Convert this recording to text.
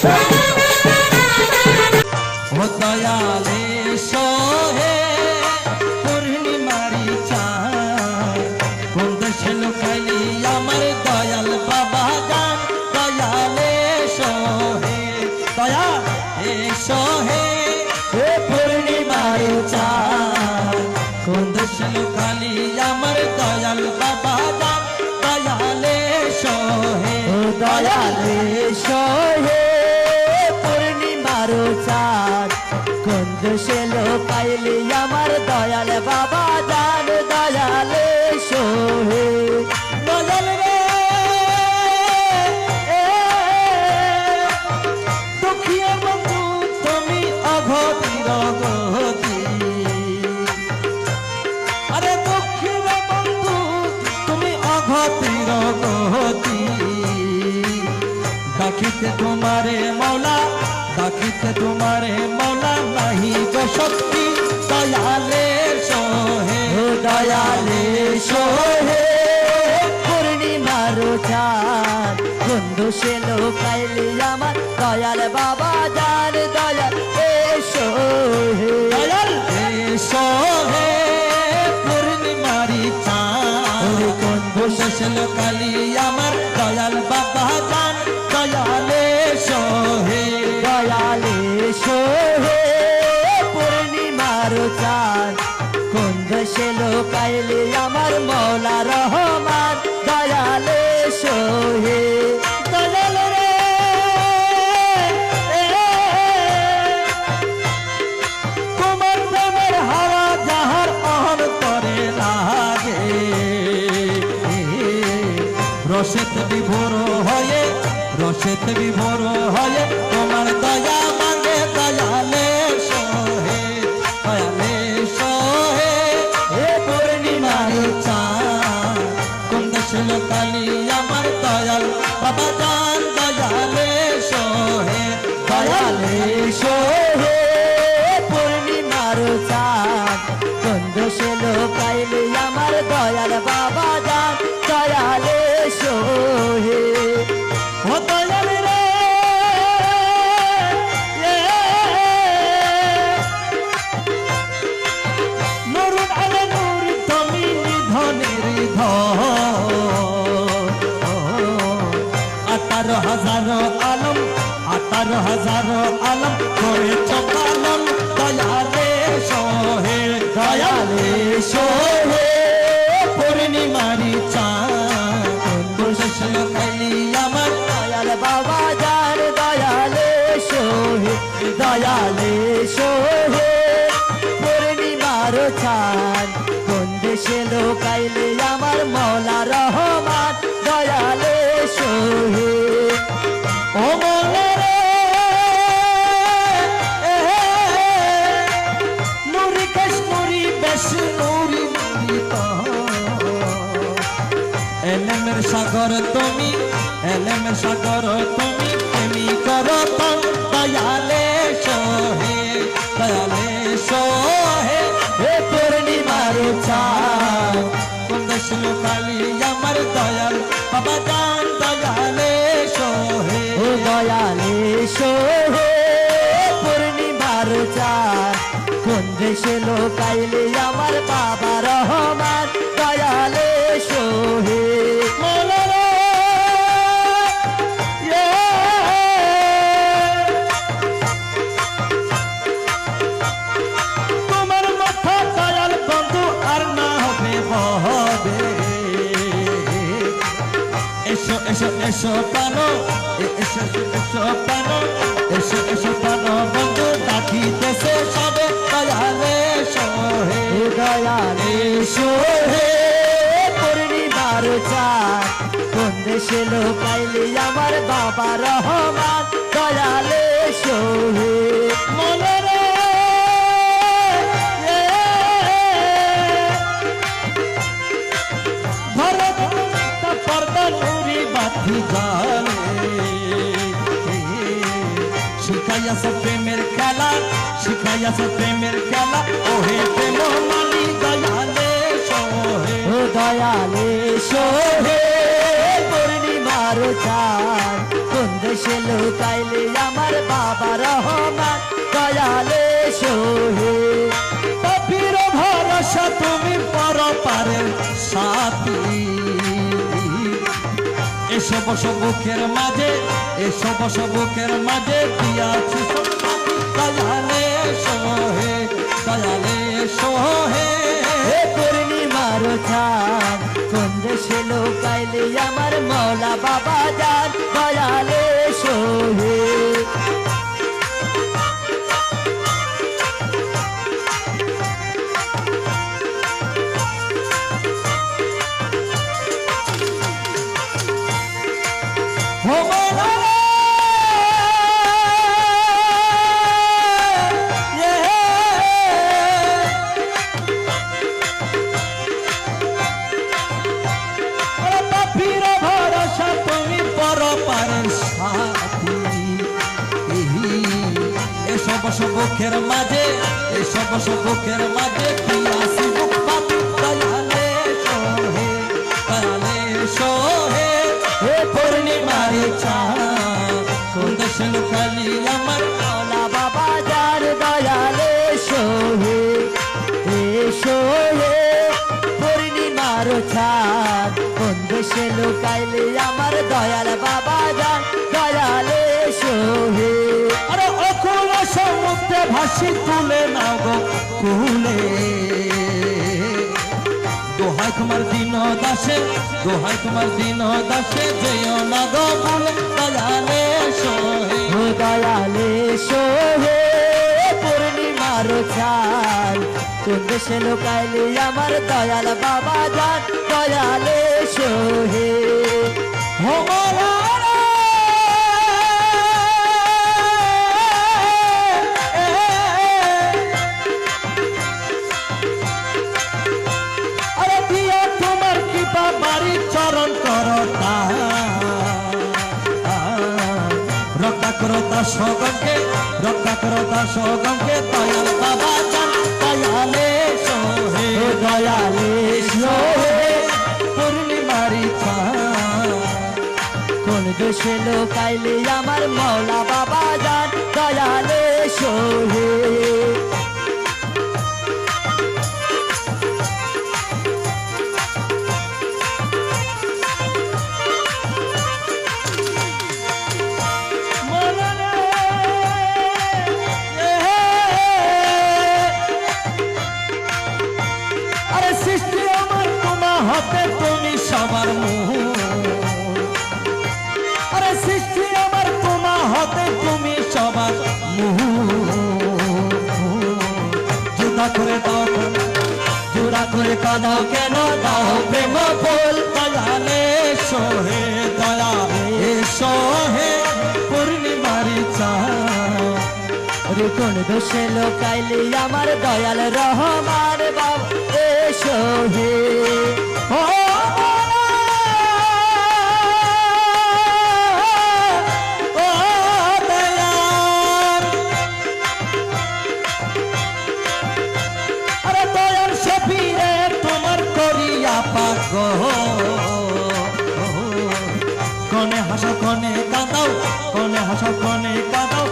ও দয়ালে সোহে পূর্ণিমারি চাঁদ কোন দেশে লুকাইলি আমার দয়াল বাবা জান দয়ালে সোহে দয়ালে সোহে পূর্ণিমারি চাঁদ কোন দেশে লুকাইলি আমার দয়াল বাবা জান দয়ালে সোহে দয়ালে সোহে পূর্ণিমার চাঁদ কোন দেশে লুকাইলি আমার দয়াল বাবা জান দয়ালে সোহে দয়াল রে দুঃখীর বন্ধু তুমি অঘতির গতি আরে দুঃখীর বন্ধু তুমি অঘতির গতি ডাকিতে তোমারে মৌলা ডাকিতে তোমারে মৌলা নাহি গো শক্তি দয়ালে সোহে দয়ালে সোহে পূর্ণিমার চাঁদ কোন দেশে লুকাইলি আমার দয়াল বাবা জান দয়াল সোহে দয়াল সোহে পূর্ণিমারি চাঁদ কোন দেশে লুকাইলি আমার দয়াল বাবা জান দয়ালে সোহে দয়ালে সোহে পূর্ণিমার চাঁদ কোন দেশে লুকাইলি আমার মৌলা রহমান দয়ালে সোহে দয়াল রে তোমার প্রেমের হাওয়া যাহার অন্তরে লাগে রসেতে বিভোর হয়ে রসেতে বিভোর হয়ে তোমার দয়া মাঙ্গে দয়ালে সোহে পূর্ণিমার চাঁদ কোন দেশে লুকাইলি আমার দয়াল বাবা জান দয়ালে সোহে দয়ালে সোহে পূর্ণিমার চাঁদ কোন দেশে লুকাইলি আমার দয়াল বাবা জান দয়ালে সোহে ও দয়াল রে নুরুল আলা নূর তুমি নিধনের ধন 18,000 আলম 18,000 আলম করেছ পালন দয়ালে সোহে দয়ালে সোহে পূর্ণিমারি চাঁদ কোন দেশে লুকাইলি আমার দয়াল বাবা জান দয়ালে সোহে দয়ালে সোহে পূর্ণিমার চাঁদ কোন দেশে লুকাইলি আমার মৌলা রহমান দয়ালে সোহে ও মৌলা রে নুরি কেশ নুরি বেশ নুরি নুরি তো এলেমের সাগর তুমি এলেমের সাগর তুমি প্রেমী করো তো দয়ালে সোহে পূর্ণিমার চাঁদ কোন দেশে লুকাইলি আমার দয়াল বাবা জান দয়ালে সোহে দয়ালে সোহে পূর্ণিমার চাঁদ কোন দেশে লুকাইলি আমার বাবা রহমান দয়ালে সোহে মৌলা রে তোমার মাথা দয়াল বন্ধু আর না হবে হবে এসো এসো এসো পানো এসো এসো পানো এসো এসো পানো বন্ধু ডাকিতেছে সবে দয়ালে সোহে দয়ালে সোহে পূর্ণিমার চাঁদ কোন দেশে লুকাইলি আমার বাবা রহমান দয়ালে সোহে মৌলা রে পর্দা নুরি বাতি জালে শিখাইয়াছ প্রেমের খেলা শিখাইয়াছ প্রেমের খেলা ওহে প্রেম মালি দয়ালে সোহে দয়ালে সোহে পূর্ণিমার চাঁদ কোন দেশে লুকাইলে আমার বাবা রহমান দয়ালে সোহে পাপির ভরসা তুমি পরপারের সাথী এসো বসো বুকের মাঝে এসো বসো বুকের মাঝে দিয়াছি সম্মতি দয়ালে সোহে দয়ালে সোহে পূর্ণিমার চাঁদ কোন দেশে লুকাইলে আমার মৌলা বাবা জান দয়ালে সোহে বুকের মাঝে এসব বুকের মাঝে পিয়াসি বুক পাতি দয়ালে সোহে দয়ালে সোহে হে পূর্ণিমার চাঁদ কোন দেশে লুকালি আমার মৌলা বাবা জান দয়ালে সোহে হে সোহে পূর্ণিমার চাঁদ কোন দেশে লুকাইলে আমার দয়াল বাবা জান দয়ালে সোহে আরে অকুল সমুদ্রে ভাসি তুলে নাও গো কুলে দোহাই তোমার দিন দাসে দোহাই তোমার দিন দাসে যেও না গো ভুলে দয়ালে সোহে ও দয়ালে সোহে পূর্ণিমার চাঁদ কোন দেশে লুকাইলে আমার দয়াল বাবা জান দয়ালে সোহে আরে দিয়া তোমার কৃপা বাড়ি চরণ করতা রক্ষা করতা সগমকে রক্ষা করতা সগমকে দয়াল বাবা জান দয়ালে সোহে ও দয়ালে সোহে পূর্ণিমারি কোন দেশে লুকাইলে আমার মৌলা বাবা জান দয়ালে সোহে আরে সৃষ্টি আমার তোমা হতে তুমি সবার মুহ আরে সৃষ্টি আমার তোমা হতে তুমি সবার মুহ জুদা করে দাও জোড়া করে কাঁদাও কেন দাও প্রেম ফুল দয়ালে সোহে দয়ালে সোহে পূর্ণিমারি চাঁদ রে কোন দোষে লোকাইলে আমার দয়াল রহমান বাবা এ সোহে ও দয়াল আরে দয়াল সফিরে তোমার করিয়া পাগ কনে হাসো কনে কাঁদাও কনে হাসো কনে কাঁদাও